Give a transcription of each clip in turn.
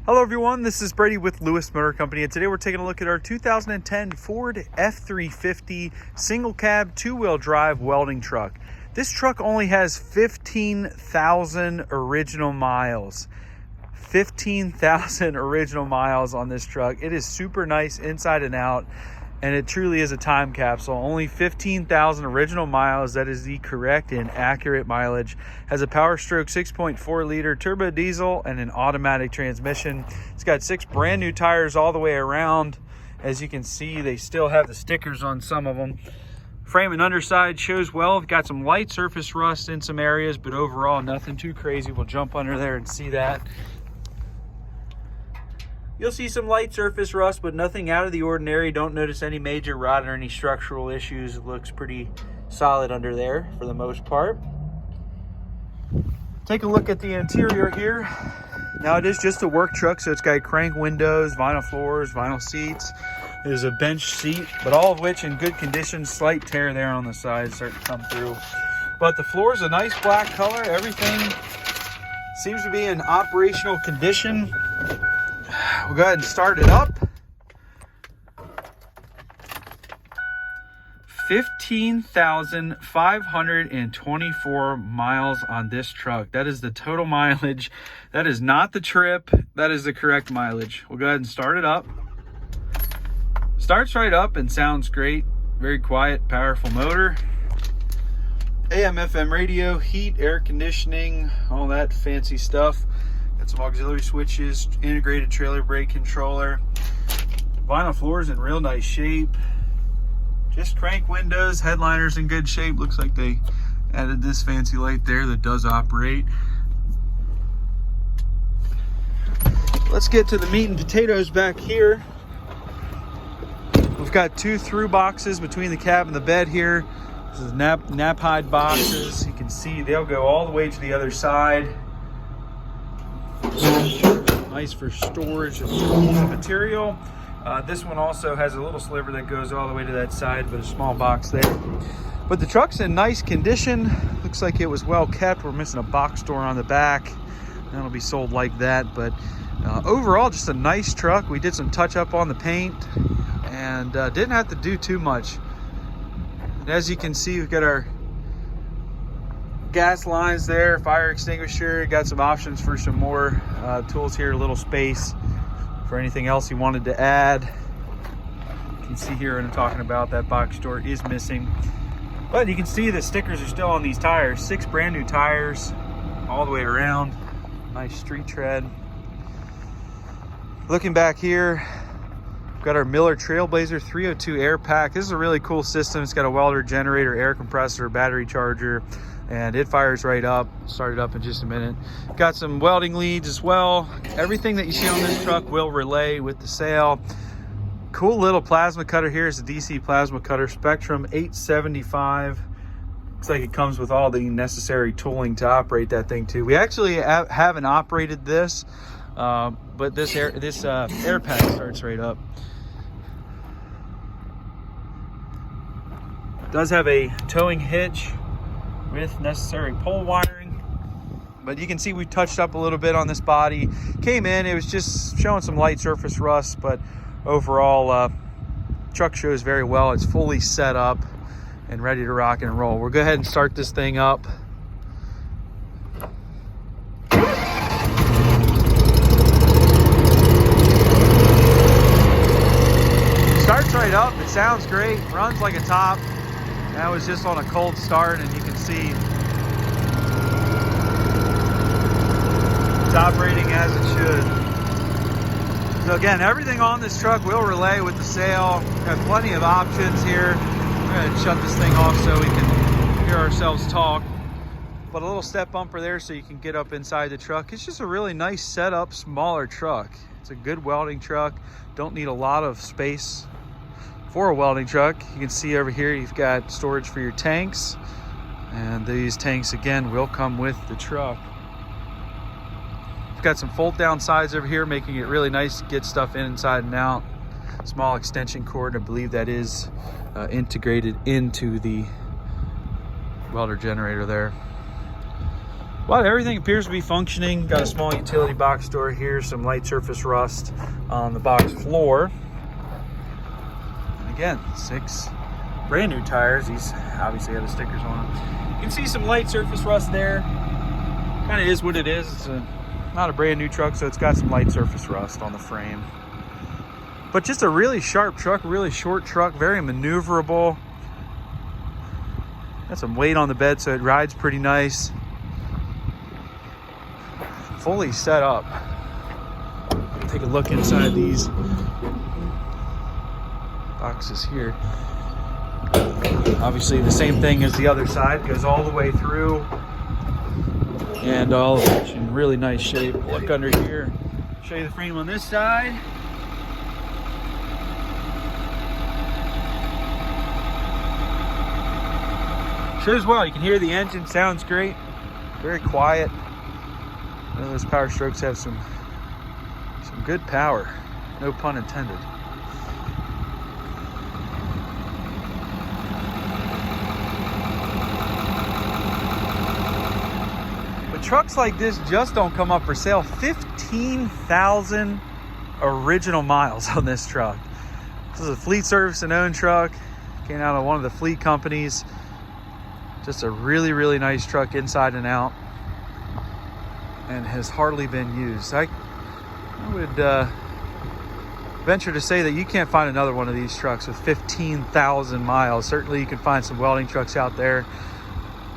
Hello everyone, this is Brady with Lewis Motor Company, and today we're taking a look at our 2010 Ford F-350 single cab two-wheel drive welding truck. This truck only has 15,000 original miles. 15,000 original miles on this truck. It is super nice inside and out, and it truly is a time capsule. Only 15,000 original miles. That is the correct and accurate mileage. Has a Power Stroke 6.4 liter turbo diesel and an automatic transmission. It's got 6 brand new tires all the way around. As you can see, they still have the stickers on some of them. Frame and underside shows well. Got some light surface rust in some areas, but overall nothing too crazy. We'll jump under there and see that. You'll see some light surface rust, but nothing out of the ordinary. Don't notice any major rot or any structural issues. It looks pretty solid under there for the most part. Take a look at the interior here. Now it is just a work truck, so it's got crank windows, vinyl floors, vinyl seats. There's a bench seat, but all of which in good condition. Slight tear there on the side starting to come through. But the floor is a nice black color. Everything seems to be in operational condition. We'll go ahead and start it up. 15,524 miles on this truck. That is the total mileage. That is not the trip. That is the correct mileage. We'll go ahead and start it up. Starts right up and sounds great. Very quiet, powerful motor. AM, FM radio, heat, air conditioning, all that fancy stuff. Got some auxiliary switches, integrated trailer brake controller. Vinyl floors in real nice shape. Just crank windows, headliners in good shape. Looks like they added this fancy light there that does operate. Let's get to the meat and potatoes back here. We've got 2 through boxes between the cab and the bed here. This is nap hide boxes. You can see they'll go all the way to the other side. Nice for storage of material. This one also has a little sliver that goes all the way to that side, but a small box there. But the truck's in nice condition. Looks like it was well kept. We're missing a box door on the back. That'll be sold like that. But overall, just a nice truck. We did some touch up on the paint and didn't have to do too much. And as you can see, we've got our gas lines there, fire extinguisher. Got some options for some more tools here, a little space for anything else you wanted to add. You can see here, and I'm talking about that box door is missing, but you can see the stickers are still on these tires. 6 brand new tires all the way around. Nice street tread. Looking back here, we've got our Miller Trailblazer 302 air pack. This is a really cool system. It's got a welder, generator, air compressor, battery charger, and it fires right up. Start it up in just a minute. Got some welding leads as well. Everything that you see on this truck will relay with the sale. Cool little plasma cutter here. It's a DC plasma cutter, Spectrum 875. Looks like it comes with all the necessary tooling to operate that thing too. We actually haven't operated this, but this air pack starts right up. It does have a towing hitch with necessary pole wiring, but you can see we touched up a little bit on this body. Came in, it was just showing some light surface rust, but overall truck shows very well. It's fully set up and ready to rock and roll. We'll go ahead and start this thing up. Starts right up, it sounds great, runs like a top. That was just on a cold start, and you can see it's operating as it should. So again, everything on this truck will relay with the sale. We've got plenty of options here. We're going to shut this thing off so we can hear ourselves talk. But a little step bumper there so you can get up inside the truck. It's just a really nice setup, smaller truck. It's a good welding truck. Don't need a lot of space for a welding truck. You can see over here you've got storage for your tanks, and these tanks again will come with the truck. We've got some fold down sides over here, making it really nice to get stuff inside and out. Small extension cord, I believe that is integrated into the welder generator there. But everything appears to be functioning. Got a small utility box door here, some light surface rust on the box floor. And again, 6 brand new tires. These obviously have the stickers on them. You can see some light surface rust there. Kind of is what it is. It's not a brand new truck, so it's got some light surface rust on the frame. But just a really sharp truck, really short truck, very maneuverable. Got some weight on the bed, so it rides pretty nice. Fully set up. Take a look inside these boxes here. Obviously the same thing as the other side, goes all the way through, and all of it in really nice shape. Look under here, show you the frame on this side. Shows well. You can hear the engine, sounds great, very quiet. You know, those Power Strokes have some good power, no pun intended. But trucks like this just don't come up for sale. 15,000 original miles on this truck. This is a fleet service and owned truck. Came out of one of the fleet companies. Just a really, really nice truck inside and out, and has hardly been used. I would venture to say that you can't find another one of these trucks with 15,000 miles. Certainly you can find some welding trucks out there,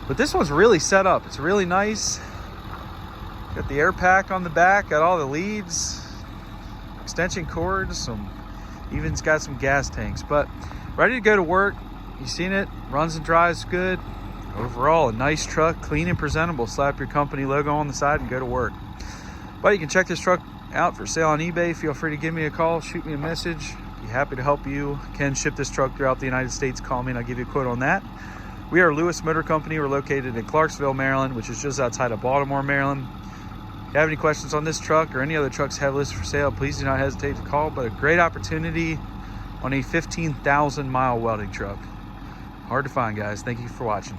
but this one's really set up. It's really nice. Got the air pack on the back, got all the leads, extension cords, even it's got some gas tanks, but ready to go to work. You've seen it, runs and drives good. Overall, a nice truck, clean and presentable. Slap your company logo on the side and go to work. But you can check this truck out for sale on eBay. Feel free to give me a call, shoot me a message. Be happy to help you. Can ship this truck throughout the United States. Call me and I'll give you a quote on that. We are Lewis Motor Company. We're located in Clarksville, Maryland, which is just outside of Baltimore, Maryland. If you have any questions on this truck or any other trucks have listed for sale, please do not hesitate to call. But a great opportunity on a 15,000 mile welding truck. Hard to find, guys. Thank you for watching.